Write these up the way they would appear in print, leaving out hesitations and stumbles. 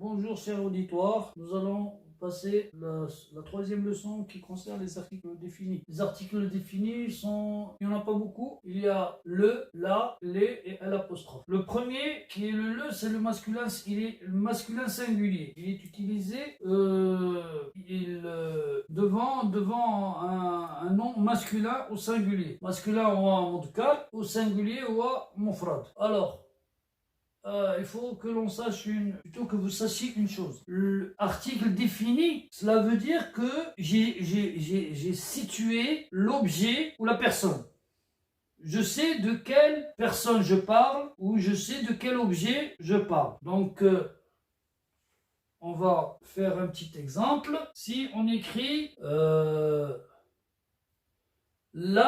Bonjour cher auditoire, nous allons passer la troisième leçon qui concerne les articles définis. Les articles définis sont, il n'y en a pas beaucoup, il y a le, la, les et l'apostrophe. Le premier qui est le, c'est le masculin, il est le masculin singulier. Il est utilisé devant un nom masculin au singulier. Masculin ou mudkar, au singulier ou mufrad. Alors, il faut que l'on sache plutôt que vous sachiez une chose. L'article défini, cela veut dire que j'ai situé l'objet ou la personne. Je sais de quelle personne je parle ou je sais de quel objet je parle. Donc, on va faire un petit exemple. Si on écrit le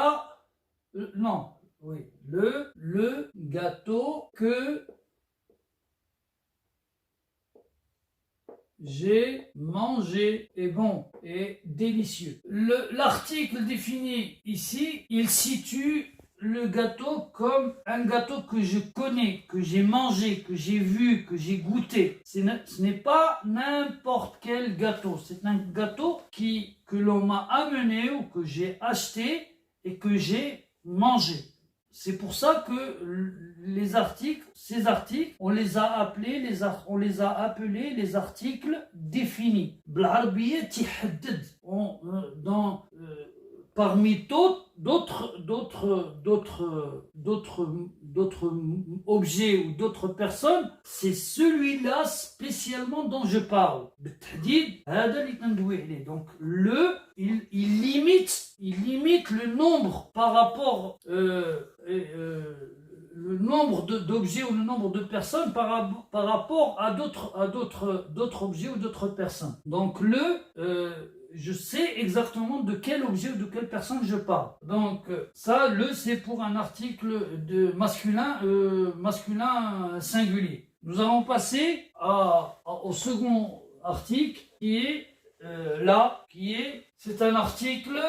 gâteau que j'ai mangé est bon et délicieux. L'article défini ici, il situe le gâteau comme un gâteau que je connais, que j'ai mangé, que j'ai vu, que j'ai goûté. Ce n'est pas n'importe quel gâteau. C'est un gâteau que l'on m'a amené ou que j'ai acheté et que j'ai mangé. C'est pour ça que ces articles, on les a appelés les articles définis. Parmi d'autres objets ou d'autres personnes, c'est celui-là spécialement dont je parle. Donc il limite le nombre par rapport le nombre d'objets ou le nombre de personnes par rapport à d'autres objets ou d'autres personnes. Donc je sais exactement de quel objet ou de quelle personne je parle. Donc ça, c'est pour un article de masculin singulier. Nous allons passer au second article qui est c'est un article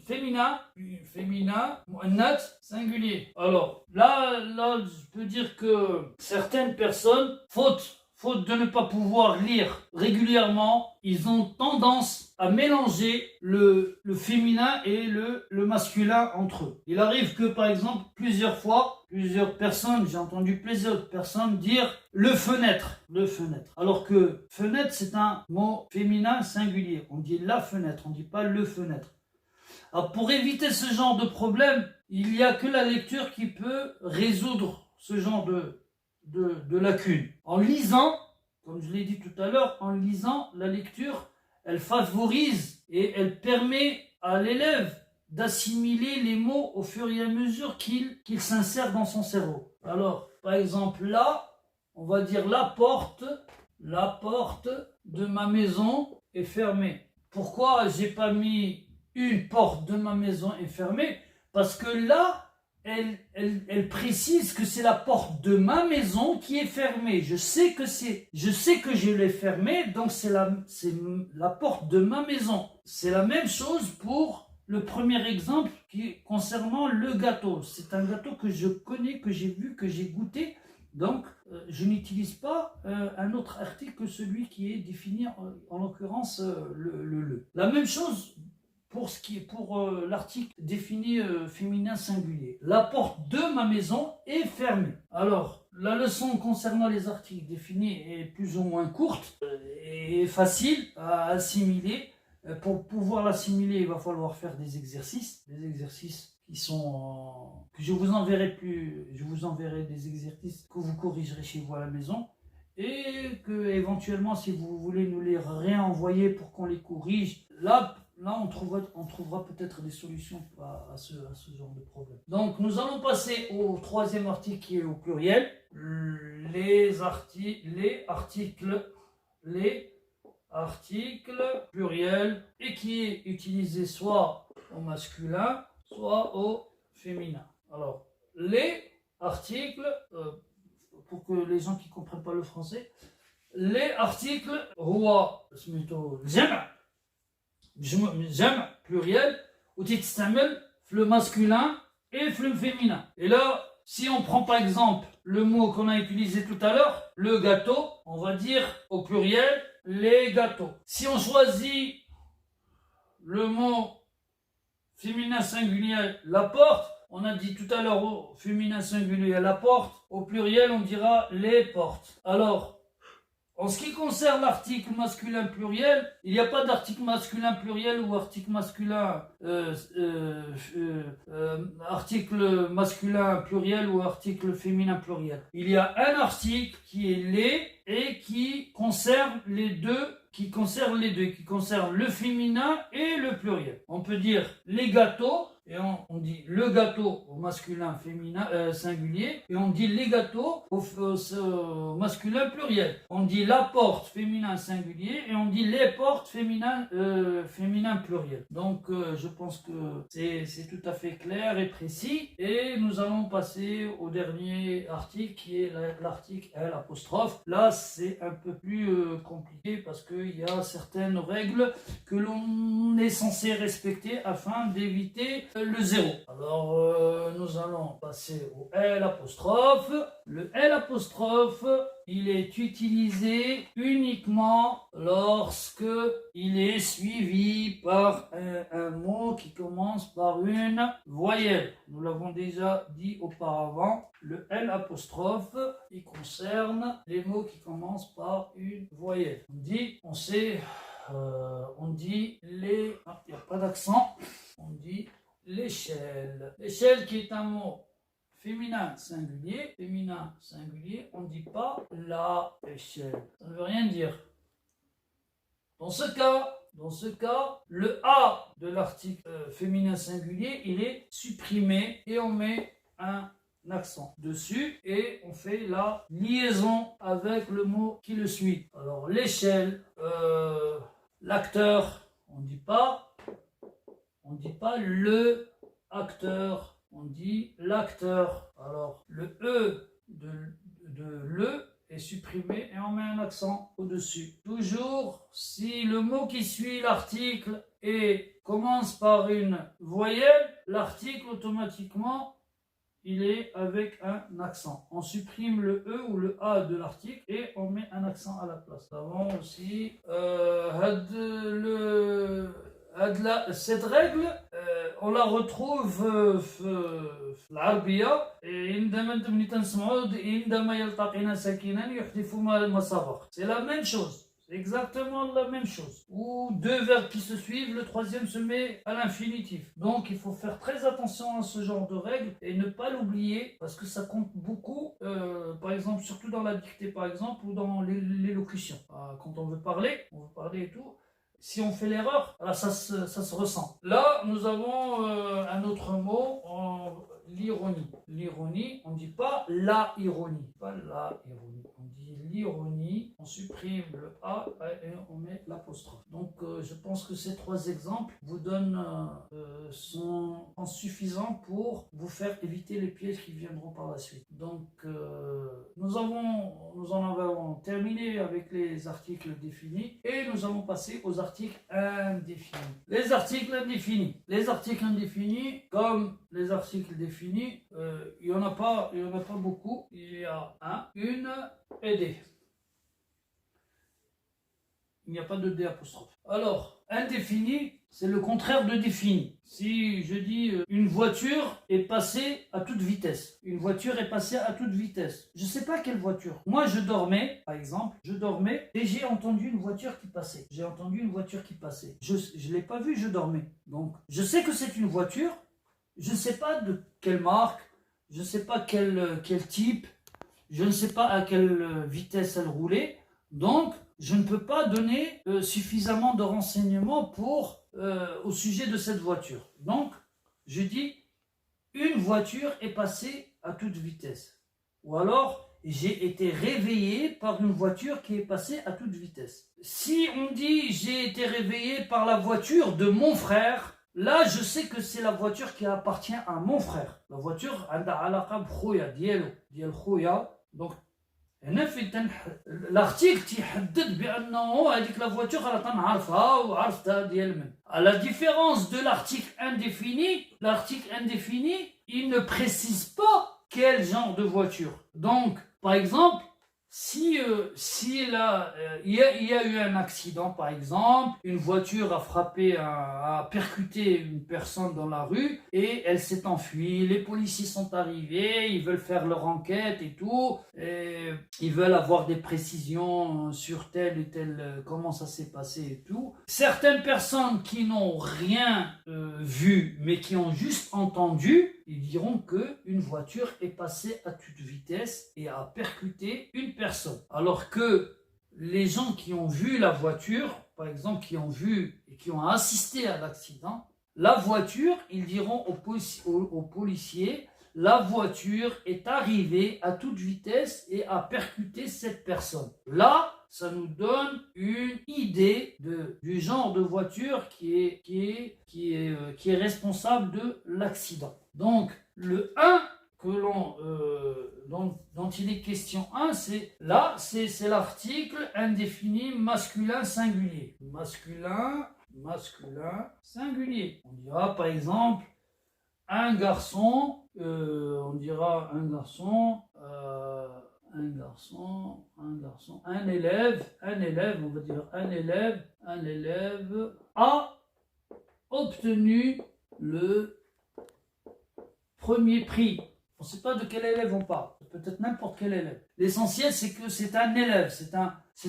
féminin, mu'annath, singulier. Alors là, je peux dire que certaines personnes, faute de ne pas pouvoir lire régulièrement, ils ont tendance à mélanger le féminin et le masculin entre eux. Il arrive que, par exemple, j'ai entendu plusieurs personnes dire le fenêtre. Alors que fenêtre, c'est un mot féminin singulier. On dit la fenêtre, on ne dit pas le fenêtre. Alors, pour éviter ce genre de problème, il n'y a que la lecture qui peut résoudre ce genre de lacunes. En lisant, comme je l'ai dit tout à l'heure, la lecture, elle favorise et elle permet à l'élève d'assimiler les mots au fur et à mesure qu'il s'insère dans son cerveau. Alors, par exemple, là, on va dire la porte de ma maison est fermée. Pourquoi j'ai pas mis une porte de ma maison est fermée? Parce que là, elle précise que c'est la porte de ma maison qui est fermée. Je sais que je l'ai fermée, donc c'est la porte de ma maison. C'est la même chose pour le premier exemple concernant le gâteau. C'est un gâteau que je connais, que j'ai vu, que j'ai goûté. Donc, je n'utilise pas un autre article que celui qui est défini, en l'occurrence, le. La même chose pour l'article défini féminin singulier. La porte de ma maison est fermée. Alors, la leçon concernant les articles définis est plus ou moins courte et facile à assimiler. Pour pouvoir l'assimiler, il va falloir faire des exercices qui sont que je vous enverrai des exercices que vous corrigerez chez vous à la maison et que éventuellement, si vous voulez nous les réenvoyer pour qu'on les corrige, là on trouvera peut-être des solutions à ce genre de problème. Donc nous allons passer au troisième article qui est au pluriel. Les articles pluriels et qui est utilisé soit au masculin soit au féminin. Alors les articles, pour que les gens qui ne comprennent pas le français, les articles هو سميتو جمع pluriel وتستعمل في le masculin et في le féminin. Et là, si on prend par exemple le mot qu'on a utilisé tout à l'heure, le gâteau, on va dire au pluriel les gâteaux. Si on choisit le mot féminin singulier, la porte, on a dit tout à l'heure au féminin singulier la porte, au pluriel on dira les portes. Alors, en ce qui concerne l'article masculin pluriel, il n'y a pas d'article masculin pluriel ou article masculin article masculin pluriel ou article féminin pluriel. Il y a un article qui est les et qui concerne les deux, qui concerne le féminin et le pluriel. On peut dire les gâteaux. Et on dit le gâteau au masculin féminin singulier et on dit les gâteaux au masculin pluriel. On dit la porte féminin singulier et on dit les portes féminin pluriel. Donc je pense que c'est tout à fait clair et précis. Et nous allons passer au dernier article qui est l'article L'. Là c'est un peu plus compliqué parce qu'il y a certaines règles que l'on est censé respecter afin d'éviter le zéro. Alors nous allons passer au L'. Le L', il est utilisé uniquement lorsque il est suivi par un mot qui commence par une voyelle. Nous l'avons déjà dit auparavant. Le L', il concerne les mots qui commencent par une voyelle. On dit les... Ah, il n'y a pas d'accent. On dit l'échelle. L'échelle qui est un mot féminin singulier, on ne dit pas la échelle. Ça ne veut rien dire. Dans ce cas, le A de l'article féminin singulier, il est supprimé et on met un accent dessus et on fait la liaison avec le mot qui le suit. Alors l'échelle, l'acteur, on ne dit pas le acteur, on dit l'acteur. Alors le E de le est supprimé et on met un accent au-dessus. Toujours, si le mot qui suit l'article commence par une voyelle, l'article automatiquement il est avec un accent. On supprime le E ou le A de l'article et on met un accent à la place. Nous avons aussi cette règle, on la retrouve في العربية عندما تسمعوا عندما يلتقيان ساكنان يحذف ما سبق. C'est la même chose. C'est exactement la même chose. Ou deux verbes qui se suivent, le troisième se met à l'infinitif. Donc il faut faire très attention à ce genre de règles et ne pas l'oublier parce que ça compte beaucoup, par exemple, surtout dans la dictée par exemple ou dans l'élocution. Quand on veut parler et tout. Si on fait l'erreur, ça se ressent. Là, nous avons un autre mot, l'ironie. L'ironie, on ne dit pas la ironie. On dit l'ironie, on supprime le A et on met l'apostrophe. Donc, je pense que ces trois exemples vous sont suffisants pour vous faire éviter les pièges qui viendront par la suite. Donc, nous en avons terminé avec les articles définis et nous allons passer aux articles indéfinis. Les articles indéfinis, comme les articles définis, il n'y en a pas beaucoup. Il y a un, une et des. Il n'y a pas de D apostrophe. Alors, indéfini, c'est le contraire de défini. Si je dis une voiture est passée à toute vitesse. Une voiture est passée à toute vitesse. Je ne sais pas quelle voiture. Moi, je dormais, par exemple, et j'ai entendu une voiture qui passait. Je ne l'ai pas vue, je dormais. Donc, je sais que c'est une voiture. Je ne sais pas de quelle marque. Je ne sais pas quel type. Je ne sais pas à quelle vitesse elle roulait. Donc, je ne peux pas donner suffisamment de renseignements au sujet de cette voiture. Donc, je dis, une voiture est passée à toute vitesse. Ou alors, j'ai été réveillé par une voiture qui est passée à toute vitesse. Si on dit, j'ai été réveillé par la voiture de mon frère, là, je sais que c'est la voiture qui appartient à mon frère. La voiture, donc, l'article la voiture à la différence de l'article indéfini, il ne précise pas quel genre de voiture. Donc, par exemple, si il y a eu un accident, par exemple, une voiture a frappé, a percuté une personne dans la rue et elle s'est enfuie, les policiers sont arrivés, ils veulent faire leur enquête et tout, et ils veulent avoir des précisions sur tel et tel, comment ça s'est passé et tout. Certaines personnes qui n'ont rien vu, mais qui ont juste entendu, ils diront qu'une voiture est passée à toute vitesse et a percuté une personne. Alors que les gens qui ont vu la voiture, par exemple, qui ont vu et qui ont assisté à l'accident, la voiture, ils diront aux policiers, la voiture est arrivée à toute vitesse et a percuté cette personne. Là, ça nous donne une idée du genre de voiture qui est responsable de l'accident. Donc, le 1 dont il est question 1, c'est l'article indéfini masculin singulier. Masculin singulier. On dira par exemple un garçon, on dira un garçon, un élève, on va dire un élève a obtenu le premier prix. On ne sait pas de quel élève on parle, peut-être n'importe quel élève. L'essentiel, c'est que c'est un élève, c'est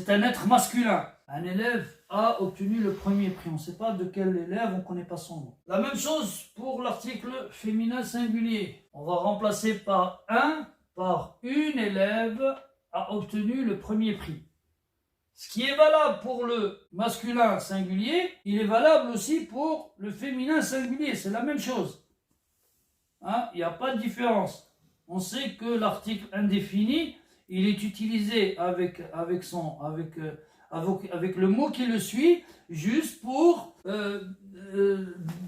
un être masculin. Un élève a obtenu le premier prix. On ne sait pas de quel élève, on ne connaît pas son nom. La même chose pour l'article féminin singulier. On va remplacer par une élève a obtenu le premier prix. Ce qui est valable pour le masculin singulier, il est valable aussi pour le féminin singulier. C'est la même chose. Il n'y a pas de différence. On sait que l'article indéfini, il est utilisé avec le mot qui le suit, juste pour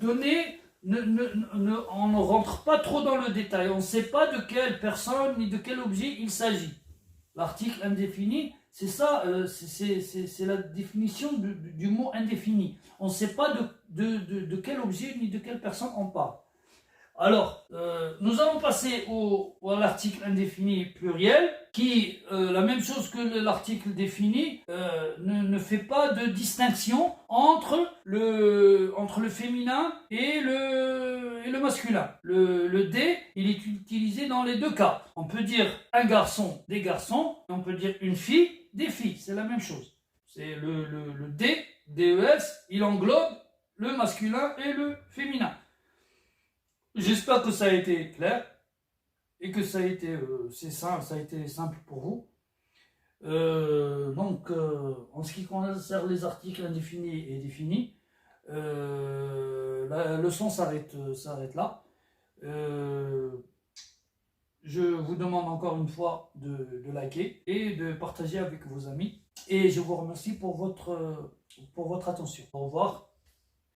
donner, on ne rentre pas trop dans le détail. On ne sait pas de quelle personne ni de quel objet il s'agit. L'article indéfini, c'est ça, c'est la définition du mot indéfini. On ne sait pas de quel objet ni de quelle personne on parle. Alors, nous allons passer à l'article indéfini pluriel, qui, la même chose que l'article défini, ne fait pas de distinction entre le féminin et le masculin. Le D, il est utilisé dans les deux cas. On peut dire un garçon, des garçons, et on peut dire une fille, des filles. C'est la même chose. C'est le D, DES, il englobe le masculin et le féminin. J'espère que ça a été clair et que ça a été simple pour vous. Donc, en ce qui concerne les articles indéfinis et définis, la leçon s'arrête là. Je vous demande encore une fois de liker et de partager avec vos amis. Et je vous remercie pour votre attention. Au revoir.